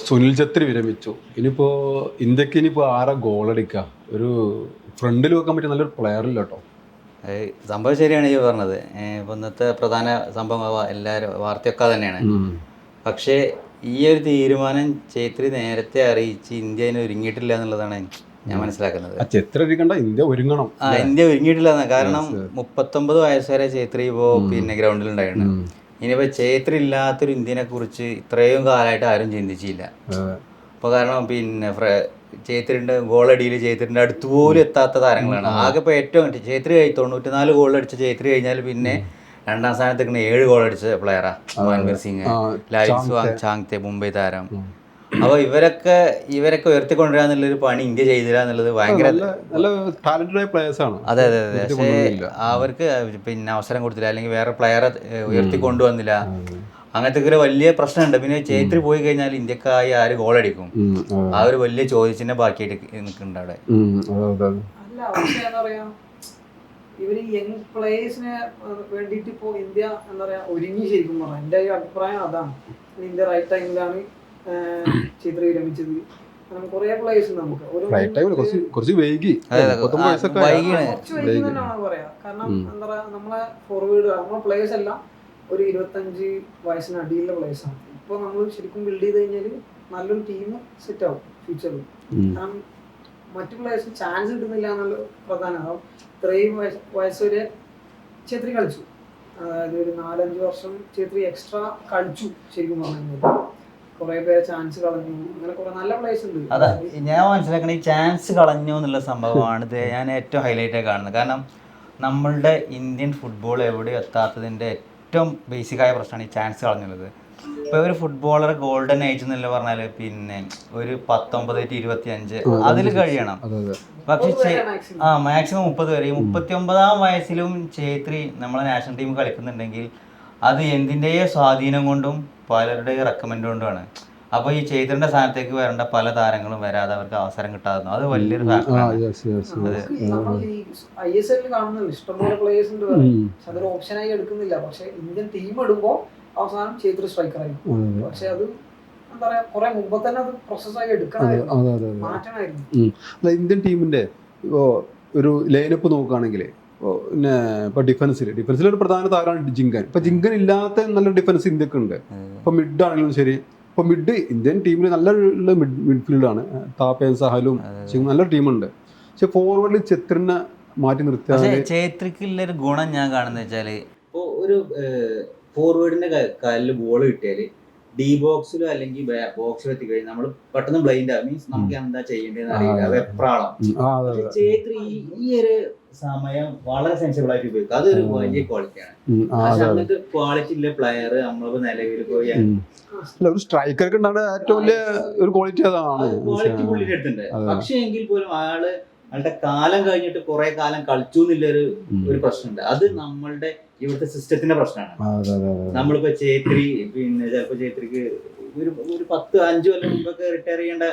സുനിൽ ഛത്രി വിരമിച്ചു. ഇനിയിപ്പോൾ ഇന്ത്യക്ക് ആരാ ഗോളടിക്കുക? ഒരു ഫ്രണ്ടിൽ വെക്കാൻ പറ്റിയ നല്ലൊരു പ്ലെയർ ഇല്ല കേട്ടോ. സംഭവം ശരിയാണ് ഈ പറഞ്ഞത്. ഇപ്പം ഇന്നത്തെ പ്രധാന സംഭവം എല്ലാവരും വാർത്തയൊക്കെ തന്നെയാണ്. പക്ഷേ ഈ ഒരു തീരുമാനം ഛേത്രി നേരത്തെ അറിയിച്ച് ഇന്ത്യ അതിന് ഒരുങ്ങിയിട്ടില്ല എന്നുള്ളതാണ് ഞാൻ മനസ്സിലാക്കുന്നത്. ഛത്രി ഒരുങ്ങണ്ട, ഇന്ത്യ ഒരുങ്ങണം. ഇന്ത്യ ഒരുങ്ങിയിട്ടില്ല. കാരണം 39 വയസ്സ് വരെ ഛേത്രി ഇപ്പോൾ ഗ്രൗണ്ടിൽ ഉണ്ടായിരുന്നു. ഇനിയിപ്പോൾ ഛേത്രി ഇല്ലാത്തൊരു ഇന്ത്യനെ കുറിച്ച് ഇത്രയും കാലമായിട്ട് ആരും ചിന്തിച്ചില്ല. അപ്പോൾ കാരണം ഛേത്രിൻ്റെ ഗോളടിയിൽ ഛേത്രിൻ്റെ അടുത്ത് പോലും എത്താത്ത താരങ്ങളാണ്. ആകെ ഇപ്പോൾ ഏറ്റവും ഛേത്രി 94 ഗോളടിച്ച ഛേത്രി കഴിഞ്ഞാൽ പിന്നെ രണ്ടാം സ്ഥാനത്ത് 7 ഗോളടിച്ച പ്ലെയറാണ് മൻവീർ സിംഗ്, ലാൽസ്വാങ് ചാങ്തെ, മുംബൈ താരം. അപ്പോൾ ഇവരൊക്കെ ഉയർത്തിക്കൊണ്ടുവരാന്നുള്ളൊരു പണി ഇന്ത്യ ചെയ്തില്ല എന്നുള്ളത് ഭയങ്കര അതെ. പക്ഷേ അവർക്ക് അവസരം കൊടുത്തില്ല, അല്ലെങ്കിൽ വേറെ പ്ലെയറെ ഉയർത്തിക്കൊണ്ടുവന്നില്ല. അങ്ങനത്തെ ഒരു വലിയ പ്രശ്നമുണ്ട്. പിന്നെ ഛേത്രി പോയി കഴിഞ്ഞാൽ ഇന്ത്യക്കായി ആര് ഗോളടിക്കും? ആ ഒരു വലിയ ചോദ്യചിഹ്നം ബാക്കിയായിട്ട് നിൽക്കുന്നുണ്ട് അവിടെ. ഇവര് യങ് പ്ലേയേഴ്സിനെ വേണ്ടിയിട്ട് ഇപ്പോൾ ഇന്ത്യ എന്താ പറയാ ഒരുങ്ങി ശരിക്കും പറഞ്ഞാൽ എൻ്റെ ഒരു അഭിപ്രായം അതാണ്. ഇന്ത്യ റൈറ്റ് ടൈമിലാണ് ഛേത്രി വിരമിച്ചത്. കുറെ പ്ലേയേഴ്സ് കുറച്ച് വൈകി തന്നെയാണ് പറയാ. കാരണം എന്താ പറയാ, നമ്മളെ ഫോർവേഡ് നമ്മളെ പ്ലേയേഴ്സ് എല്ലാം ഒരു 25 വയസ്സിനടിയിലുള്ള പ്ലേയേഴ്സാണ്. ഇപ്പോൾ നമ്മൾ ശരിക്കും ബിൽഡ് ചെയ്ത് കഴിഞ്ഞാൽ നല്ലൊരു ടീം സെറ്റ് ആവും ഫ്യൂച്ചറിൽ. കാരണം മറ്റു പ്ലേയേഴ്സിന് ചാൻസ് കിട്ടുന്നില്ല എന്നുള്ള പ്രധാനമാണ്. ഇത്രയും വയസ്സ് വരെ ഛേത്രി കളിച്ചു. അതായത് ഒരു 4-5 വർഷം ഛേത്രി എക്സ്ട്രാ കളിച്ചു ശരിക്കും പറഞ്ഞു. കുറെ പേരെ ചാൻസ് കളഞ്ഞു. അങ്ങനെ കുറെ നല്ല പ്ലേയേഴ്സ് ഉണ്ട്. അതാ ഞാൻ മനസ്സിലാക്കണ ഈ ചാൻസ് കളഞ്ഞു എന്നുള്ള സംഭവമാണ് ഞാൻ ഏറ്റവും ഹൈലൈറ്റ് ആയി കാണുന്നത്. കാരണം നമ്മളുടെ ഇന്ത്യൻ ഫുട്ബോൾ എവിടെ എത്താത്തതിൻ്റെ ഏറ്റവും ബേസിക്കായ പ്രശ്നമാണ് ഈ ചാൻസ് കളഞ്ഞുള്ളത്. ഇപ്പോൾ ഒരു ഫുട്ബോളർ ഗോൾഡൻ ഏജ് എന്നല്ല പറഞ്ഞാൽ പിന്നെ ഒരു 19-25 അതിൽ കഴിയണം. പക്ഷെ മാക്സിമം 30 വരെ. 39-ാം വയസ്സിലും ഛേത്രി നമ്മളെ നാഷണൽ ടീം കളിക്കുന്നുണ്ടെങ്കിൽ അത് എന്തിൻ്റെയോ സ്വാധീനം കൊണ്ടും പലരുടെയും റെക്കമെൻഡ് കൊണ്ടുമാണ്. അപ്പോൾ ഈ ഛേത്രിന്റെ സ്ഥാനത്തേക്ക് വരേണ്ട പല താരങ്ങളും വരാതെ അവർക്ക് അവസരം കിട്ടാതെ അത് വലിയൊരു ISL കാണുന്നില്ല, ഇഷ്ടംപോലെ പ്ലേയേഴ്സ് ഉണ്ട്, അതൊരു ഓപ്ഷനായി എടുക്കുന്നില്ല. പക്ഷെ ഇന്ത്യൻ ടീം ഇടുമ്പോൾ അവസാനം ഛേത്രി സ്ട്രൈക്കറായി. പക്ഷെ അത് എന്താ പറയാ, കുറെ മുമ്പ് തന്നെ അത് പ്രോസസ്സായി എടുക്കണമായിരുന്നു, മാറ്റണമായിരുന്നു. ഇന്ത്യൻ ടീമിന്റെ ഒരു ലൈനപ്പ് നോക്കുകയാണെങ്കിൽ പിന്നെ ഇപ്പൊ ഡിഫൻസിൽ ഒരു പ്രധാന താരമാണ് ജിങ്കൻ. ഇപ്പൊ ജിങ്കൻ ഇല്ലാത്ത നല്ല ഡിഫൻസ് ഇന്ത്യക്ക് ഉണ്ട്. ഇപ്പൊ മിഡ് ആണെങ്കിലും ശരി, ഇപ്പൊ മിഡ് ഇന്ത്യൻ ടീമിൽ നല്ല മിഡ്ഫീൽഡാണ്. താപ്പയും സഹലും നല്ല ടീമുണ്ട്. പക്ഷെ ഫോർവേഡിൽ ഛത്രിനെ മാറ്റി നിർത്തിയാൽ ഛേത്രിക്കുള്ളൊരു ഗുണം ഞാൻ കാണുന്നത് വെച്ചാല് ഇപ്പോൾ ഒരു ഫോർവേഡിന്റെ കാലിൽ ബോൾ കിട്ടിയാൽ ഡി ബോക്സിലോ അല്ലെങ്കിൽ ബോക്സിലോ എത്തിക്കഴിഞ്ഞാൽ നമ്മൾ പെട്ടെന്ന് ബ്ലൈൻഡ് ആവും. മീൻസ് നമുക്ക് എന്താ ചെയ്യേണ്ടതെന്ന് അറിയില്ല, വെപ്രാളം. ഛേത്രി ഈ ഒരു സമയം വളരെ സെൻസിബിൾ ആയിട്ട് ഉപയോഗിക്കും. അതൊരു വലിയ ക്വാളിറ്റിയാണ്. പക്ഷെ അങ്ങനത്തെ ക്വാളിറ്റി ഉള്ള പ്ലെയർ നമ്മളിപ്പോ നിലവിൽ പോയി ഒരു സ്ട്രൈക്കർക്ക് ഏറ്റവും വലിയ ഒരു ക്വാളിറ്റി അതാണ്. ക്വാളിറ്റി പുള്ളിന്റെ അടുത്തുണ്ട്. പക്ഷെ എങ്കിൽ പോലും ആളുടെ കാലം കഴിഞ്ഞിട്ട് കുറെ കാലം കളിച്ചു ഒരു പ്രശ്നമുണ്ട്. അത് നമ്മളുടെ ഇവിടുത്തെ സിസ്റ്റത്തിന്റെ പ്രശ്നമാണ്. നമ്മളിപ്പോ ഛേത്രി പിന്നെ ചിലപ്പോ ഛേത്രിക്ക് ഒരു 10-5 കൊല്ലം മുമ്പൊക്കെ റിട്ടയർ ചെയ്യേണ്ട,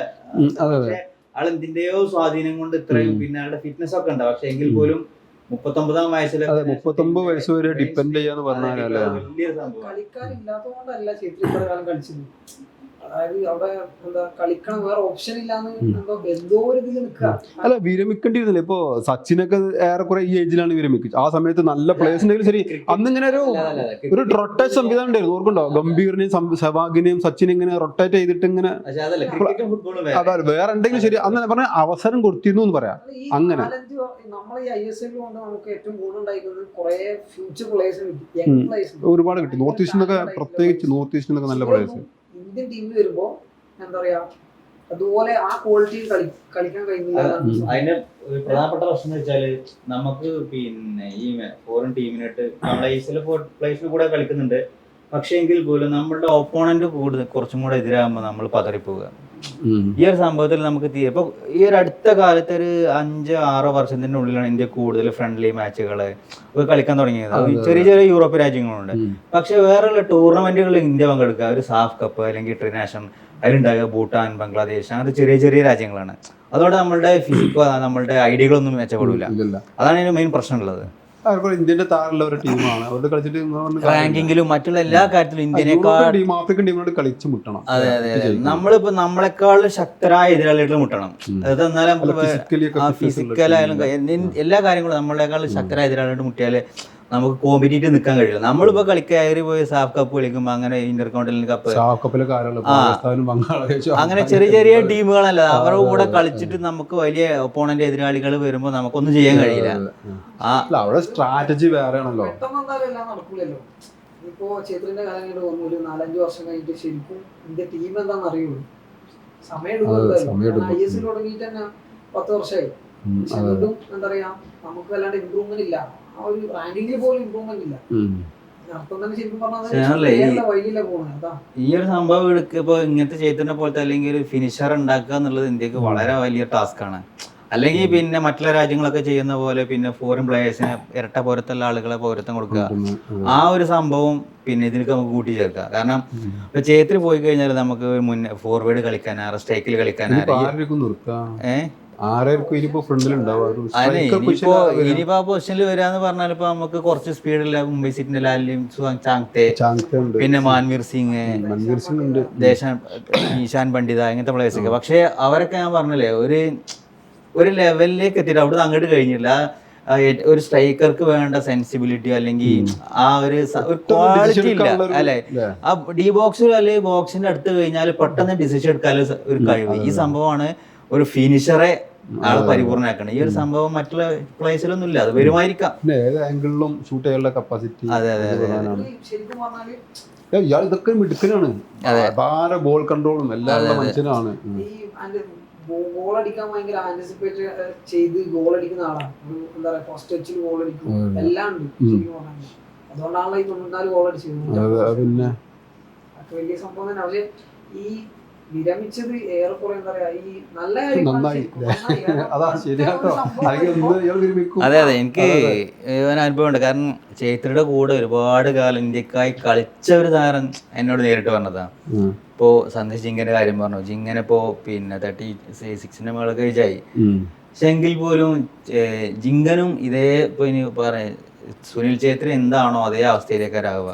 പക്ഷെ ആൾ എന്തിന്റെയോ സ്വാധീനം കൊണ്ട് ഇത്രയും പിന്നെ ആളുടെ ഫിറ്റ്നസ് ഒക്കെ ഉണ്ട്. പക്ഷെ എങ്കിൽ പോലും 39-ാം വയസ്സിൽ 39 വയസ്സ് വരെ ഡിപ്പെൻഡ് ചെയ്യാന്ന് പറഞ്ഞാൽ വലിയൊരു സംഭവം. കളിക്കാരില്ലാത്തതുകൊണ്ടല്ല ഛേത്രി ഇത്ര കാലം കളിച്ചത്. അതായത് അവിടെ എന്താ കളിക്കണം, വേറെ ഓപ്ഷൻ ഇല്ലാന്ന് എന്തോ ഒരു ഇതിൽ നിൽക്കുക. അല്ല, വിരമിക്കേണ്ടിയിരുന്നില്ല. ഇപ്പൊ സച്ചിനൊക്കെ ഏറെക്കുറെ ഈ ഏജിലാണ് വിരമിക്കുന്നത്. ആ സമയത്ത് നല്ല പ്ലേയേഴ്സ് ഉണ്ടെങ്കിലും ശരി, അന്നിങ്ങനെ ഒരു റൊട്ടേറ്റ് സംവിധാനം ഉണ്ടായിരുന്നു. ഓർക്കുണ്ടോ? ഗംഭീറിനെയും സെവാഗിനെയും സച്ചിനെ ഇങ്ങനെ റൊട്ടേറ്റ് ചെയ്തിട്ട് ഇങ്ങനെ അതായത് വേറെ എന്തെങ്കിലും ശരി അന്ന് പറഞ്ഞ അവസരം കൊടുത്തിരുന്നു എന്ന് പറയാം. അങ്ങനെ നമ്മൾ ഈ ISL കൊണ്ട് നമുക്ക് ഏറ്റവും കൂടുതൽ ഉണ്ടായിരിക്കുന്നത് കുറെ ഫ്യൂച്ചർ പ്ലേയേഴ്സ് ഒരുപാട് കിട്ടി. നോർത്ത് ഈസ്റ്റിന്നൊക്കെ, പ്രത്യേകിച്ച് നോർത്ത് ഈസ്റ്റിന്നൊക്കെ നല്ല പ്ലേയേഴ്സ് ഇന്ത്യൻ ടീമിൽ വരുമ്പോ എന്താ പറയാ, അതുപോലെ ആ ക്വാളിറ്റിയിൽ കളിക്കാൻ കഴിയുന്നില്ല. അതിന്റെ പ്രധാനപ്പെട്ട പ്രശ്നം എന്ന് വെച്ചാല് നമുക്ക് പിന്നെ ഈ ഫോറിൻ ടീമിനായിട്ട് നമ്മളെ ISL പ്ലേയേഴ്സിന് കൂടെ കളിക്കുന്നുണ്ട്. പക്ഷെ എങ്കിൽ പോലും നമ്മളുടെ ഓപ്പോണന്റ് കുറച്ചും കൂടെ എതിരാകുമ്പോൾ നമ്മൾ പതറിപ്പോവുക. ഈ ഒരു സംഭവത്തിൽ നമുക്ക് ഇപ്പൊ ഈ ഒരു അടുത്ത കാലത്ത് ഒരു 5-6 വർഷത്തിന്റെ ഉള്ളിലാണ് ഇന്ത്യ കൂടുതൽ ഫ്രണ്ട്ലി മാച്ചുകള് കളിക്കാൻ തുടങ്ങിയത്. ചെറിയ ചെറിയ യൂറോപ്യൻ രാജ്യങ്ങളുണ്ട്. പക്ഷെ വേറെയുള്ള ടൂർണമെന്റുകളിൽ ഇന്ത്യ പങ്കെടുക്കുക, ഒരു സാഫ് കപ്പ് അല്ലെങ്കിൽ ഇന്റർനാഷണൽ അതിലുണ്ടാകുക ഭൂട്ടാൻ, ബംഗ്ലാദേശ്, അങ്ങനത്തെ ചെറിയ ചെറിയ രാജ്യങ്ങളാണ്. അതോടെ നമ്മളുടെ ഫിസിക്കോ നമ്മളുടെ ഐഡിയകളൊന്നും മെച്ചപ്പെടില്ല. അതാണ് ഇതിന് മെയിൻ പ്രശ്നമുള്ളത്. അതുപോലെ ഇന്ത്യന്റെ താഴെയുള്ള ഒരു ടീമാണ് അവരുടെ കളിച്ചിട്ട് റാങ്കിങ്ങിലും മറ്റുള്ള എല്ലാ കാര്യത്തിലും ഇന്ത്യനേക്കാൾ ടീം ആഫ്രിക്കൻ ടീമിനോട് കളിച്ച് മുട്ടണം. അതെ അതെ അതെ നമ്മളിപ്പോ നമ്മളെക്കാൾ ശക്തരായ എതിരാളികൾ മുട്ടണം. അത് എന്നാലും ഫിസിക്കലായാലും എല്ലാ കാര്യങ്ങളും നമ്മളെക്കാൾ ശക്തരായ എതിരാളികൾ മുട്ടിയാല് നമുക്ക് കോമ്പറ്റീറ്റ് നിൽക്കാൻ കഴിയില്ല. നമ്മളിപ്പോ കളിക്കയറി പോയി സാഫ് കപ്പ് കളിക്കുമ്പോ അങ്ങനെ ഇന്റർ കോണ്ടിനെന്റൽ കപ്പ് അങ്ങനെ ചെറിയ ചെറിയ ടീമുകളല്ല അവരുടെ കൂടെ കളിച്ചിട്ട് നമുക്ക് വലിയ ഒപ്പോണന്റ് എതിരാളികൾ വരുമ്പോ നമുക്കൊന്നും ചെയ്യാൻ കഴിയില്ല. അവിടെ സ്ട്രാറ്റജി വേറെ ആണല്ലോ. പെട്ടെന്ന് എന്തായാലും എല്ലാം നടക്കൂലല്ലോ. ഇപ്പോ ചേത്രിന്റെ കാലം കഴിഞ്ഞിട്ട് പോകുമ്പോൾ ഒരു 4-5 വർഷം കഴിഞ്ഞിട്ട് ശരിക്കും ഇന്ത്യ ടീം എന്താണെന്ന് അറിയുള്ളൂ. സമയം എടുക്കും. ISL തുടങ്ങിയിട്ട് തന്നെ 10 വർഷമായി. എന്നിട്ടും എന്താ പറയാ നമുക്ക് വല്ലാണ്ട് ഇമ്പ്രൂവ്മെന്റ് ഇല്ല. ആ ഒരു റാങ്കിങ്ങിൽ പോലും ഇമ്പ്രൂവ്മെന്റ് ഇല്ല. അർത്ഥം തന്നെ ശരിക്കും പറഞ്ഞാൽ വൈകില്ല പോകുന്നത്. അതാ ഈ ഒരു സംഭവം ഇപ്പൊ ഇങ്ങനത്തെ ചേതനെ പോലത്തെ അല്ലെങ്കിൽ ഒരു ഫിനിഷർ ഉണ്ടാക്കുക എന്നുള്ളത് ഇന്ത്യക്ക് വളരെ വലിയ ടാസ്ക് ആണ്. അല്ലെങ്കിൽ പിന്നെ മറ്റുള്ള രാജ്യങ്ങളൊക്കെ ചെയ്യുന്ന പോലെ പിന്നെ ഫോറിൻ പ്ലേയേഴ്സിന് ഇരട്ട പൗരത്തുള്ള ആളുകളെ പൗരത്വം കൊടുക്കുക, ആ ഒരു സംഭവം പിന്നെ ഇതിലേക്ക് നമുക്ക് കൂട്ടിച്ചേർക്കാം. കാരണം ഇപ്പൊ ചേത്തിൽ പോയി കഴിഞ്ഞാൽ നമുക്ക് മുന്നേ ഫോർവേഡ് കളിക്കാനാ സ്ട്രൈക്കിൽ കളിക്കാനാ ഇനിയിപ്പോ പൊസിഷനിൽ വരാന്ന് പറഞ്ഞാൽ ഇപ്പൊ നമുക്ക് കുറച്ച് സ്പീഡില്ല മുംബൈ സിറ്റിന്റെ ലാലിയും ചാങ്തെ, പിന്നെ മാൻവീർ സിംഗ്, ഈശാൻ പണ്ഡിത ഇങ്ങനത്തെ പ്ലേയേഴ്സ് ഒക്കെ. പക്ഷെ അവരൊക്കെ ഞാൻ പറഞ്ഞില്ലേ ഒരു ലെവലിലേക്ക് എത്തിയിട്ട് അവിടെ അങ്ങോട്ട് കഴിഞ്ഞില്ല. ഒരു സ്ട്രൈക്കർക്ക് വേണ്ട സെൻസിബിലിറ്റി അല്ലെങ്കിൽ ആ ഒരു ക്വാളിറ്റി ഇല്ല അല്ലെ. ആ ഡി ബോക്സിൽ അല്ലെങ്കിൽ ബോക്സിന്റെ അടുത്ത് കഴിഞ്ഞാൽ പെട്ടെന്ന് ഡിസിഷൻ എടുക്കാനുള്ള ഒരു കഴിവ്, ഈ സംഭവമാണ് ഒരു ഫിനിഷറെ ആളെ പരിപൂർണ്ണമാക്കണം. ഈ ഒരു സംഭവം മറ്റുള്ള പ്ലേസിലൊന്നും ഇല്ല. അത് വരുമായിരിക്കാം, ഏത് ആംഗിളിലും ഷൂട്ട് ചെയ്യാനുള്ള കപ്പാസിറ്റി. അതെ അതെ അതെ ശരിക്കും പറഞ്ഞാല് ഇയാൾ ഇതൊക്കെ മിടുക്കനാണ്. ബോൾ കൺട്രോളും എല്ലാം മനുഷ്യനാണ്. ഗോൾ അടിക്കാൻ ഭയങ്കര ആന്റിസിപ്പേറ്റ് ചെയ്ത് ഗോൾ അടിക്കുന്ന ആളാണ്. ഒരു എന്താ പറയാ ഫസ്റ്റ് ടച്ചിൽ ഗോൾ അടിക്കും, എല്ലാം ഉണ്ട് ശരിക്കും പറഞ്ഞാൽ. അതുകൊണ്ടാണല്ലോ ഈ 94 ഗോൾ അടിച്ചത്. പിന്നെ വലിയ സംഭവം തന്നെ. പക്ഷെ ഈ വിരമിച്ചത് ഏറെക്കുറെ എന്താ പറയാ ഈ നല്ല അതെ അതെ എനിക്ക് അനുഭവം ഉണ്ട്. കാരണം ചേത്രിയുടെ കൂടെ ഒരുപാട് കാലം ഇന്ത്യക്കായി കളിച്ച ഒരു താരം എന്നോട് നേരിട്ട് പറഞ്ഞതാണ്. ഇപ്പോ സന്ദേശ് ജിങ്കന്റെ കാര്യം പറഞ്ഞു. ജിങ്കനെ ഇപ്പോ പിന്നെ 36 മുകളൊക്കെ ഏജായി. പക്ഷെ എങ്കിൽ പോലും ജിങ്കനും ഇതേ ഇപ്പൊ ഇനി പറയാ സുനിൽ ഛേത്രി എന്താണോ അതേ അവസ്ഥയിലേക്കാരാവുക.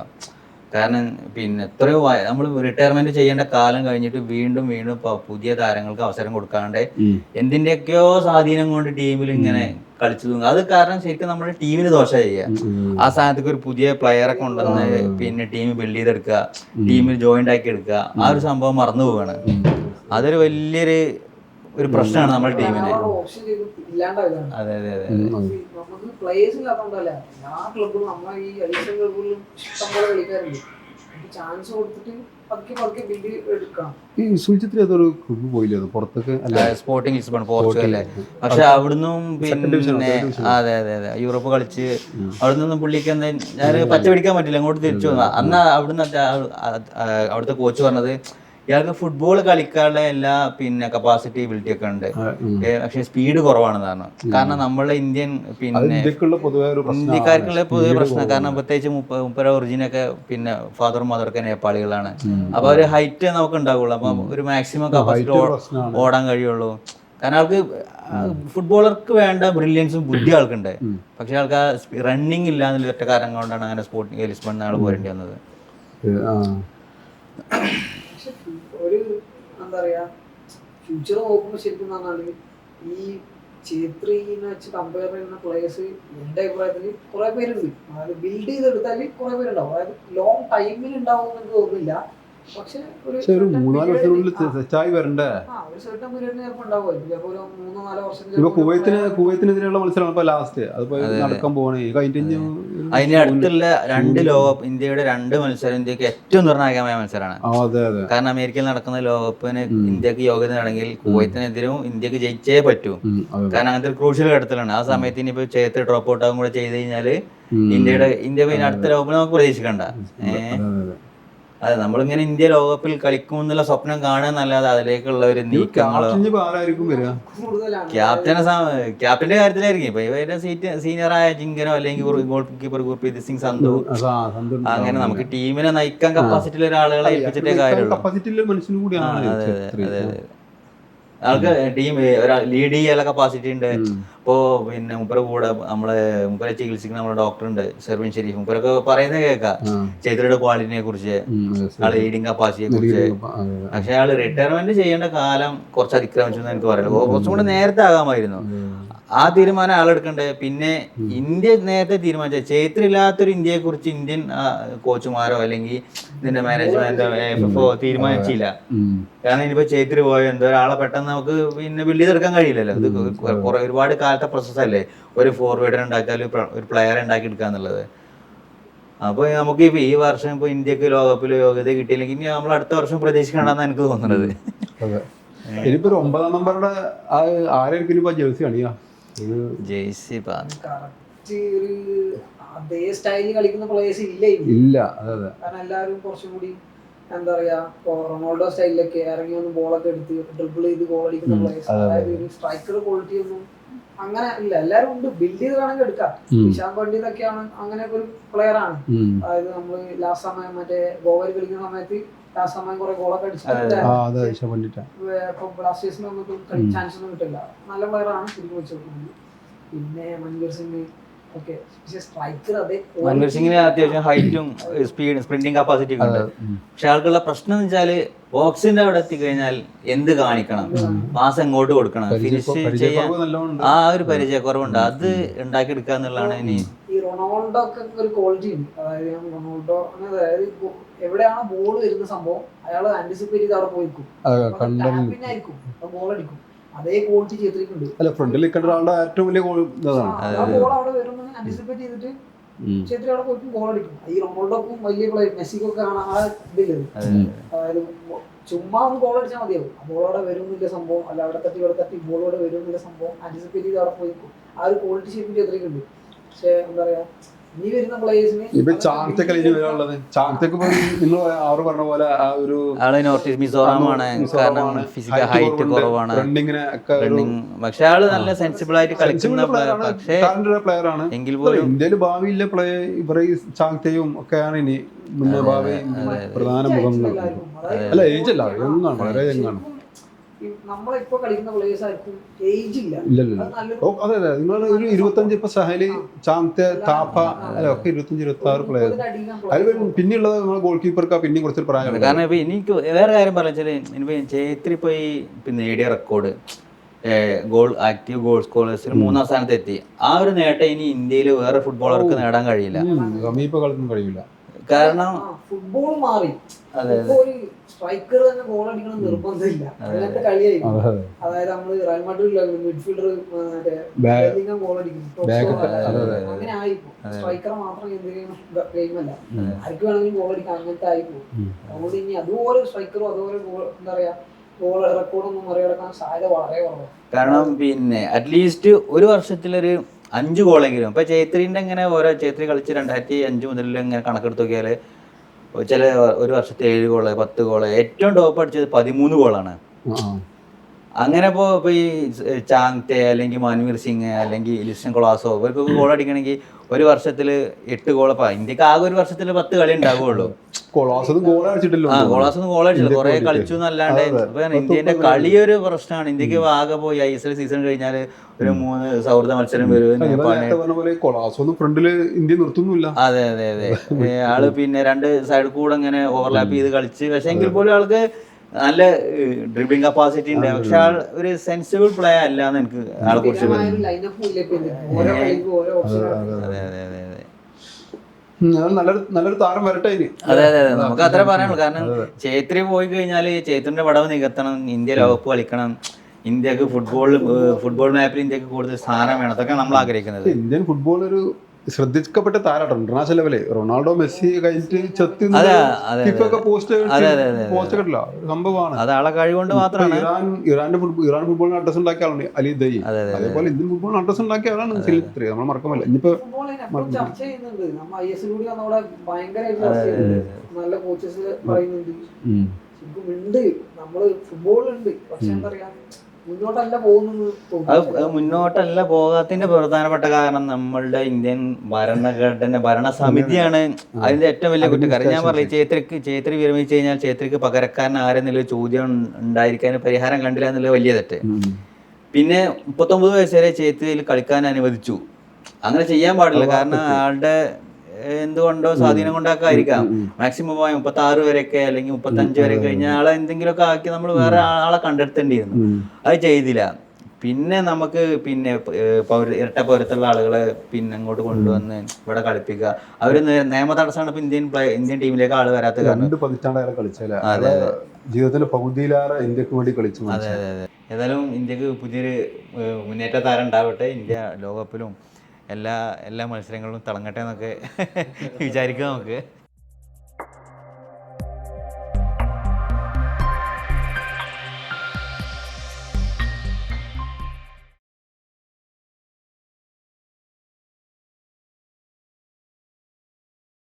കാരണം പിന്നെ എത്രയോ നമ്മൾ റിട്ടയർമെന്റ് ചെയ്യേണ്ട കാലം കഴിഞ്ഞിട്ട് വീണ്ടും വീണ്ടും പുതിയ താരങ്ങൾക്ക് അവസരം കൊടുക്കാണ്ട് എന്തിന്റെയൊക്കെയോ സ്വാധീനം കൊണ്ട് ടീമിൽ ഇങ്ങനെ കളിച്ചു തൂങ്ങുക. അത് കാരണം ശരിക്കും നമ്മുടെ ടീമിന് ദോഷം ചെയ്യുക. ആ സ്ഥാനത്തേക്ക് ഒരു പുതിയ പ്ലെയറെ കൊണ്ടുവന്ന് പിന്നെ ടീം ബിൽഡ് ചെയ്തെടുക്കുക, ടീമിൽ ജോയിന്റ് ആക്കി എടുക്കുക, ആ ഒരു സംഭവം മറന്നു പോവുകയാണ്. അതൊരു വലിയൊരു പ്രശ്നമാണ് നമ്മുടെ ടീമിന്. അതെ അതെ അതെ പ്ലേയേഴ്സ് ഇല്ലാത്തതുകൊണ്ടല്ലേ എല്ലാ ക്ലബിലും നമ്മളെ ഈ അഡീഷണൽ ക്ലബിലും ഇഷ്ടംപോലെ കളിക്കാറുണ്ട്. ചാൻസ് കൊടുത്തിട്ട് പതുക്കെ ബിൽഡ് എടുക്കണം. ഈ സുജിത്തിന് അതൊരു ക്ലബ്ബ് പോയില്ലേ പുറത്തൊക്കെ? Sporting Lisbon Portugal. പക്ഷെ അവിടുന്നും പിന്നെ അതെ അതെ അതെ യൂറോപ്പ് കളിച്ച് അവിടുന്ന് പുള്ളിക്ക് എന്താ ഞാൻ പച്ച പിടിക്കാൻ പറ്റില്ല, അങ്ങോട്ട് തിരിച്ചു വന്നു. അന്ന് അവിടുന്ന് അവിടുത്തെ കോച്ച് പറഞ്ഞത് ഇയാൾക്ക് ഫുട്ബോൾ കളിക്കാനുള്ള എല്ലാ പിന്നെ കപ്പാസിറ്റി എബിലിറ്റി ഒക്കെ ഉണ്ട്, പക്ഷെ സ്പീഡ് കുറവാണെന്നാണ്. കാരണം നമ്മളെ ഇന്ത്യൻ പിന്നെ ഇന്ത്യക്കാർക്കുള്ള പൊതുവെ പ്രശ്നം. കാരണം പ്രത്യേകിച്ച് മുപ്പര ഒറിജിനൊക്കെ പിന്നെ ഫാദറും മദറൊക്കെ നേപ്പാളികളാണ്. അപ്പൊ ഒരു ഹൈറ്റ് നമുക്ക് ഉണ്ടാവുള്ളൂ. അപ്പൊ ഒരു മാക്സിമം കപ്പാസിറ്റി ഓടാൻ കഴിയുള്ളൂ. കാരണം ആൾക്ക് ഫുട്ബോളർക്ക് വേണ്ട ബ്രില്യൻസും ബുദ്ധി ആൾക്കുണ്ട്, പക്ഷെ ആൾക്ക് ആ റണ്ണിങ് ഇല്ല എന്നുള്ള ഒറ്റ കാരണം കൊണ്ടാണ് അങ്ങനെ സ്പോർട്ടിംഗ് ലിസ്ബൺ ആൾ പോരേണ്ടി വന്നത്. ഒരു എന്താ പറയാ ഫ്യൂച്ചർ നോക്കുമ്പോ ശരിക്കും പറഞ്ഞാല് ഈ ഛേത്രിനെ വെച്ച് കമ്പയർ ചെയ്യുന്ന പ്ലേയേഴ്സ് എന്റെ അഭിപ്രായത്തില് കുറെ പേരുണ്ട്. അതായത് ബിൽഡ് ചെയ്തെടുത്താല് കുറെ പേരുണ്ടാവും. അതായത് ലോങ് ടൈമിൽ ഉണ്ടാവും എന്ന് തോന്നുന്നില്ല. പക്ഷെ ഒരു 3-4 വർഷത്തിനുള്ളിൽ സെറ്റായി വരണ്ടേ. ഒരു സർട്ടൻ പീരീഡിന് ചിലപ്പോൾ ഉണ്ടാവുമായിരിക്കും. ചിലപ്പോൾ ഒരു 3-4 വർഷം. ഇപ്പൊ കുവൈത്തിനെതിരെയുള്ള മത്സരമാണ് ഇപ്പൊ ലാസ്റ്റ് അതിപ്പോ നടക്കാൻ പോകണേ. അതിന്റെ അടുത്തുള്ള 2 ലോകകപ്പ് ഇന്ത്യയുടെ 2 മത്സരം ഇന്ത്യക്ക് ഏറ്റവും നിർണായകമായ മത്സരമാണ്. കാരണം അമേരിക്കയിൽ നടക്കുന്ന ലോകകപ്പിന് ഇന്ത്യക്ക് യോഗ്യത ആണെങ്കിൽ കുവൈത്തിനെതിരും ഇന്ത്യക്ക് ജയിച്ചേ പറ്റൂ. കാരണം അങ്ങനത്തെ ഒരു ക്രൂഷ്യൽ ഘട്ടത്തിലാണ്. ആ സമയത്ത് ഇനിയിപ്പോ ചേർത്ത് ഡ്രോപ്പ് ഔട്ട് ആകും കൂടെ ചെയ്ത് കഴിഞ്ഞാല് ഇന്ത്യ പിന്നെ അടുത്ത ലോകകപ്പിൽ നമുക്ക് പ്രതീക്ഷിക്കണ്ട. അതെ നമ്മളിങ്ങനെ ഇന്ത്യ ലോകകപ്പിൽ കളിക്കും എന്നുള്ള സ്വപ്നം കാണുന്നല്ലാതെ അതിലേക്കുള്ള ഒരു നീക്കങ്ങളോ ക്യാപ്റ്റന്റെ കാര്യത്തിലായിരിക്കും. ഇപ്പൊ ഇവരുടെ സീനിയറായ ജിങ്കനോ അല്ലെങ്കിൽ ഗോൾ കീപ്പർ ഗുർപ്രീത് സിംഗ് സന്ധു, അങ്ങനെ നമുക്ക് ടീമിനെ നയിക്കാൻ കപ്പാസിറ്റി ഉള്ള ഒരാളുകളെ ഏൽപ്പിച്ചിട്ടേ കാര്യമുള്ളൂ. കപ്പാസിറ്റി ഉള്ള മനുഷ്യനും കൂടിയാണ്. അതെ അതെ അതെ. ആൾക്ക് ടീം ലീഡ് ചെയ്യാനുള്ള കപ്പാസിറ്റി ഉണ്ട്. ഇപ്പോ പിന്നെ മുപ്പര കൂടെ മുപ്പരെ ചികിത്സിക്കുന്ന നമ്മുടെ ഡോക്ടർ ഉണ്ട് സെർവിൻ ഷെരീഫ്, മുപ്പരൊക്കെ പറയുന്നത് കേൾക്കാം ചൈത്രയുടെ ക്വാളിറ്റിനെ കുറിച്ച്, ആള് ലീഡിങ് കപ്പാസിറ്റിയെ കുറിച്ച്. പക്ഷെ ആള് റിട്ടയർമെന്റ് ചെയ്യേണ്ട കാലം കുറച്ച് അതിക്രമിച്ചു എന്ന് എനിക്ക് പറയുള്ളൂ. കുറച്ചും കൂടെ നേരത്തെ ആകാമായിരുന്നു. ആ തീരുമാനം ആളെടുക്കണ്ടേ. പിന്നെ ഇന്ത്യ നേരത്തെ തീരുമാനിച്ച ചൈത്ര ഇല്ലാത്തൊരു ഇന്ത്യയെ കുറിച്ച് ഇന്ത്യൻ കോച്ചുമാരോ അല്ലെങ്കിൽ ഇതിന്റെ മാനേജ്മെന്റോ തീരുമാനിച്ചില്ല. കാരണം ഇനിയിപ്പോ ചൈത്ര പോയോ എന്തോ ഒരാളെ പെട്ടെന്ന് നമുക്ക് പിന്നെ ബിൽഡ് ചെയ്തെടുക്കാൻ കഴിയില്ലല്ലോ. ഇത് ഒരുപാട് കാലത്തെ പ്രോസസ്സല്ലേ ഒരു ഫോർവേഡർ ഉണ്ടാക്കിയാൽ ഒരു പ്ലെയറെ ഉണ്ടാക്കി എടുക്കുക എന്നുള്ളത്. അപ്പൊ നമുക്ക് ഇപ്പൊ ഈ വർഷം ഇപ്പൊ ഇന്ത്യക്ക് ലോകകപ്പിൽ യോഗ്യത കിട്ടിയില്ലെങ്കിൽ ഇനി നമ്മൾ അടുത്ത വർഷം പ്രതീക്ഷിക്കണമെന്നാണ് എനിക്ക് തോന്നുന്നത്. ഇനിയിപ്പോ ഒരു 9ാം നമ്പറുടെ ആരായിരിക്കും ഇപ്പൊ ജേഴ്സി കാണിയാ? ജേഴ്സി അതേ സ്റ്റൈലിൽ കളിക്കുന്ന പ്ലേയേഴ്സ് ഇല്ല. അതെ. കാരണം എല്ലാവരും കുറച്ചും കൂടി എന്താ പറയാ, റൊണാൾഡോ സ്റ്റൈലിലൊക്കെ ഇറങ്ങി ഒന്ന് ബോളൊക്കെ എടുത്ത് ഡ്രിബിൾ ചെയ്ത് ഗോൾ അടിക്കുന്ന പ്ലേയേഴ്സ്. അതായത് ഒരു സ്ട്രൈക്കർ ക്വാളിറ്റി ഒന്നും അങ്ങനെ ഇല്ല. എല്ലാരും ഉണ്ട്, ബിൽഡ് ചെയ്ത് വേണമെങ്കിൽ എടുക്കാം. ഇഷാൻ പണ്ഡിതൊക്കെയാണ് അങ്ങനെയൊക്കെ ഒരു പ്ലെയർ ആണ്. അതായത് നമ്മള് ലാസ്റ്റ് സമയം മറ്റേ ഗോവയിൽ കളിക്കുന്ന സമയത്ത് ലാസ്റ്റ് സമയം കുറെ ഗോളൊക്കെ അടിച്ചിട്ട് ബ്ലാസ്റ്റേഴ്സിനൊന്നും ചാൻസ് ഒന്നും കിട്ടില്ല. നല്ല പ്ലെയർ ആണ് ശരിക്കും വെച്ചിട്ടുണ്ട്. പിന്നെ മൻവീർ സിംഗ് ഒക്കെ, പക്ഷെ സ്ട്രൈക്കർ അതെ മൻവീർ സിംഗിന് അത്യാവശ്യം ഹൈറ്റും സ്പ്രിന്റിംഗ് കപ്പാസിറ്റി ഒക്കെ ഉണ്ട്. പക്ഷെ ആൾക്കുള്ള പ്രശ്നം എന്ന് വെച്ചാല് ബോക്സിന്റെ അവിടെ എത്തിക്കഴിഞ്ഞാൽ എന്ത് കാണിക്കണം, പാസ് എങ്ങോട്ട് കൊടുക്കണം, ഫിനിഷ് ചെയ്യാൻ ആ ഒരു പരിചയക്കുറവുണ്ട്. അത് ഉണ്ടാക്കിയെടുക്കുക എന്നുള്ളതാണ് ഇനി. ഈ റൊണാൾഡോ ഒക്കെ ഒരു ക്വാളിറ്റി ഉണ്ട്. അതായത് റൊണാൾഡോ അതായത് എവിടെയാണ് ബോൾ വരുന്ന സംഭവം അയാൾ ആന്റിസിപ്പേറ്റ് ചെയ്ത് അവിടെ പോയിക്കും, ആയിരിക്കും ബോൾ അടിക്കും. അതേ ക്വാളിറ്റി ചെയ്തിട്ടുണ്ട്. അല്ല ഫ്രണ്ടിൽ നിൽക്കേണ്ട ഒരാളുടെ ഏറ്റവും വലിയ ഗോൾ ഇതാണ്. ആ ബോൾ അവിടെ വരുമെന്ന് ആന്റിസിപ്പേറ്റ് ചെയ്തിട്ട് ചേത്രി അവിടെ പോയിട്ട് ഗോൾ അടിക്കും. ഈ റൊണാൾഡോക്കും വലിയ പ്ലെയർ മെസ്സിക്കൊക്കെ ആണ് ആ ഇതില്. അതായത് ചുമ്മാ ഒന്ന് ഗോൾ അടിച്ചാൽ മതിയാവും. ആ ബോൾ അവിടെ വരുന്നില്ല സംഭവം, അല്ല അവിടെ തട്ടി ഇവിടെ തട്ടി ബോൾ അവിടെ വരുന്നില്ല സംഭവം ആന്റിസിപ്പേറ്റ് ചെയ്ത് അവിടെ പോയിക്കും. ആ ഒരു ക്വാളിറ്റി ഷേപ്പ് ചേത്രിക്കുണ്ട്. പക്ഷെ എന്താ പറയാ, ഇനി വരുന്ന പ്ലേയേഴ്സിന് ഇപ്പൊ ചാങ്തക്ക് വരാനുള്ളത്. ചാങ്തക്ക് നിങ്ങൾ ആറ് പറഞ്ഞ പോലെ ആ ഒരു നോർത്ത് ഈസ്റ്റ് മിസോറാമാണ്. കാരണം ഫിസിക്കൽ ഹൈറ്റ് കുറവാണ്, പക്ഷെ ആള് നല്ല സെൻസിബിൾ ആയിട്ട് കളിക്കുന്ന പ്ലെയർ ആണ്. എങ്കിൽ പോലും ഇന്ത്യയിൽ ഭാവിയിലെ ഇവരെ ചാങ്തയും ഒക്കെയാണ് ഇനി മുന്നേ ഭാവി പ്രധാന മുഖങ്ങൾ. അല്ല ഏജ് അല്ല, യങ്ങാണ്, വളരെ യങ്ങാണ്. നമ്മളിപ്പോ കളിക്കുന്ന പ്ലേയേഴ്സ് ആയിരിക്കും ഏജ് ഇല്ല. അതെ അതെ, നിങ്ങൾ ഒരു 25 ഇപ്പൊ സഹലി, ചാങ്തെ, താപ്പ അല്ല ഒക്കെ 25-26 പ്ലേയേഴ്സ്. അതിൽ പിന്നെയുള്ളത് നമ്മൾ ഗോൾ കീപ്പർക്ക് പിന്നെയും കുറച്ച് പ്രായം. കാരണം ഇപ്പൊ എനിക്ക് വേറെ കാര്യം പറഞ്ഞാൽ ഇനിയിപ്പോ ചൈത്രി ഇപ്പൊ ഈ നേടിയ റെക്കോർഡ് ഗോൾ ആക്റ്റീവ് ഗോൾ സ്കോറേഴ്സിൽ 3ാം സ്ഥാനത്ത് എത്തി. ആ ഒരു നേട്ടം ഇനി ഇന്ത്യയിൽ വേറെ ഫുട്ബോളർക്ക് നേടാൻ കഴിയില്ല. സമീപ കളിക്കും കഴിയില്ല. കാരണം ഫുട്ബോൾ മാറി. സ്ട്രൈക്കർ തന്നെ ഗോൾ അടിക്കണം നിർബന്ധമില്ല. അങ്ങനത്തെ കളിയായിരിക്കും. അതായത് നമ്മള് റയൽ മാഡ്രിഡിൽ മിഡ്ഫീൽഡർ ഗോൾ അടിക്കും, അങ്ങനെ ആയിപ്പോ. സ്ട്രൈക്കർ മാത്രം ഗെയിമല്ല, ആർക്ക് വേണമെങ്കിലും ഗോൾ അടിക്കാം, അങ്ങനത്തെ ആയിപ്പോ. അതുകൊണ്ട് ഇനി അതുപോലെ സ്ട്രൈക്കറും അതുപോലെ എന്താ പറയാ ഗോൾ റെക്കോർഡൊന്നും മറികടക്കാൻ സാധ്യത വളരെ കുറവാണ്. കാരണം പിന്നെ അറ്റ്ലീസ്റ്റ് ഒരു വർഷത്തിലൊരു 5 ഗോളെങ്കിലും. ഇപ്പൊ ചൈത്രിന്റെ ഇങ്ങനെ ഓരോ ചൈത്രി കളിച്ച് 2005 മുതൽ ഇങ്ങനെ കണക്കെടുത്ത് നോക്കിയാല് ചില ഒരു വർഷത്തെ 7 ഗോള് 10 ഗോള്, ഏറ്റവും ടോപ്പ് അടിച്ചത് 13 ഗോളാണ്. അങ്ങനെ ഇപ്പൊ ഈ ചാങ്തെ അല്ലെങ്കിൽ മൻവീർ സിംഗ് അല്ലെങ്കിൽ ലിസ്റ്റൻ കൊളാസോ ഇവർക്കൊക്കെ ഗോൾ അടിക്കണമെങ്കിൽ ഒരു വർഷത്തില് 8 ഗോൾ. ഇന്ത്യക്ക് ആകെ ഒരു വർഷത്തില് 10 കളി ഉണ്ടാവുള്ളൂ. കൊളാസൊന്നും ഗോൾ അടിച്ചിട്ടില്ല, കുറെ കളിച്ചു എന്നല്ലാണ്ട്. ഇപ്പൊ ഇന്ത്യന്റെ കളിയൊരു പ്രശ്നമാണ്. ഇന്ത്യക്ക് ആകെ പോയി ISL സീസൺ കഴിഞ്ഞാല് ഒരു 3 സൗഹൃദ മത്സരം വരും. അതെ അതെ അതെ, ആള് പിന്നെ 2 സൈഡിൽ കൂടെ ഇങ്ങനെ ഓവർലാപ്പ് ചെയ്ത് കളിച്ച്. പക്ഷെ എങ്കിൽ പോലും ആൾക്ക് നല്ല ഡ്രിബ്ലിംഗ് കപ്പാസിറ്റി ഉണ്ട്. പക്ഷെ ആൾ ഒരു സെൻസിബിൾ പ്ലേ അല്ല എന്ന് എനിക്ക് ആളെ കുറിച്ച് നല്ലൊരു താരം വരട്ടെ. അതെ അതെ, നമുക്ക് അത്ര പറയാനുള്ളൂ. കാരണം ചൈത്രി പോയി കഴിഞ്ഞാല് ചൈത്രിന്റെ പടവ് നികത്തണം, ഇന്ത്യ ലോകകപ്പ് കളിക്കണം, ഇന്ത്യക്ക് ഫുട്ബോൾ മാപ്പിൽ ഇന്ത്യക്ക് കൂടുതൽ സ്ഥാനം വേണം. അതൊക്കെ നമ്മൾ ആഗ്രഹിക്കുന്നത്. ഇന്ത്യൻ ഫുട്ബോൾ ഒരു ശ്രദ്ധിക്കപ്പെട്ട താരമാണ് ഇന്റർനാഷണൽ ലെവല്. റൊണാൾഡോ, മെസ്സി കഴിഞ്ഞിട്ട് സംഭവമാണ്. അത് ആളെ കഴിവുകൊണ്ട് മാത്രമാണ്. ഇറാൻ ഫുട്ബോളിന് അഡ്രസ് ഉണ്ടാക്കിയ ആളാണ് അലി ദൈ. അതേപോലെ ഇന്ത്യൻ ഫുട്ബോളിന് അഡ്രസ് ഉണ്ടാക്കിയ ആളാണ് സിലിത്രി. നമ്മൾ മറക്കുമല്ല. ഇനിയിപ്പോ ചർച്ച ചെയ്യുന്നുണ്ട്, നമ്മൾ ISL കൂടി ഭയങ്കരമായിട്ട് നല്ല കോച്ചസ് പറയുന്നുണ്ട്. ശരിക്കും ഉണ്ട്, നമ്മള് ഫുട്ബോളുണ്ട്. പക്ഷെ എന്താ പറയാ, മുന്നോട്ടല്ല പോകുന്നത് അത് മുന്നോട്ടല്ല പോകാത്തതിന്റെ പ്രധാനപ്പെട്ട കാരണം നമ്മളുടെ ഇന്ത്യൻ ഭരണസമിതിയാണ് അതിന്റെ ഏറ്റവും വലിയ കുറ്റക്കാരൻ. ഞാൻ പറഞ്ഞു ചേത്രി വിരമിച്ചു കഴിഞ്ഞാൽ ചേത്രിക്ക് പകരക്കാരൻ ആരെന്നുള്ള ചോദ്യം ഉണ്ടായിരിക്കാൻ പരിഹാരം കണ്ടില്ല എന്നുള്ള വലിയ തെറ്റ്. പിന്നെ 39 വയസ്സ് വരെ ചേത്രിയിൽ കളിക്കാൻ അനുവദിച്ചു. അങ്ങനെ ചെയ്യാൻ പാടില്ല. കാരണം ആളുടെ എന്തുകൊണ്ടോ സ്വാധീനം കൊണ്ടൊക്കെ ആയിരിക്കാം. മാക്സിമം പോയ 36 വരെയൊക്കെ അല്ലെങ്കിൽ 35 വരെ കഴിഞ്ഞാൽ ആളെ എന്തെങ്കിലുമൊക്കെ ആക്കി നമ്മൾ വേറെ ആളെ കണ്ടെത്തേണ്ടിയിരുന്നു. അത് ചെയ്തില്ല. പിന്നെ നമുക്ക് പിന്നെ ഇരട്ട പൗരത്തുള്ള ആളുകളെ പിന്നെ അങ്ങോട്ട് കൊണ്ടുവന്ന് ഇവിടെ കളിപ്പിക്കുക. അവര് നിയമ തടസ്സമാണ് ഇപ്പൊ ഇന്ത്യൻ ടീമിലേക്ക് ആള് വരാത്ത കാരണം. 2 പതിറ്റാണ്ടായാലും കളിച്ചാൽ ജീവിതത്തിന്റെ പകുതിയിലേറെ ഇന്ത്യക്ക് വേണ്ടി കളിച്ചു. അതെ. ഏതായാലും ഇന്ത്യക്ക് പുതിയൊരു മുന്നേറ്റ താരം ഉണ്ടാവട്ടെ. ഇന്ത്യ ലോകകപ്പിലും എല്ലാ മത്സരങ്ങളിലും തിളങ്ങട്ടെ എന്നൊക്കെ വിചാരിക്കുക നമുക്ക്.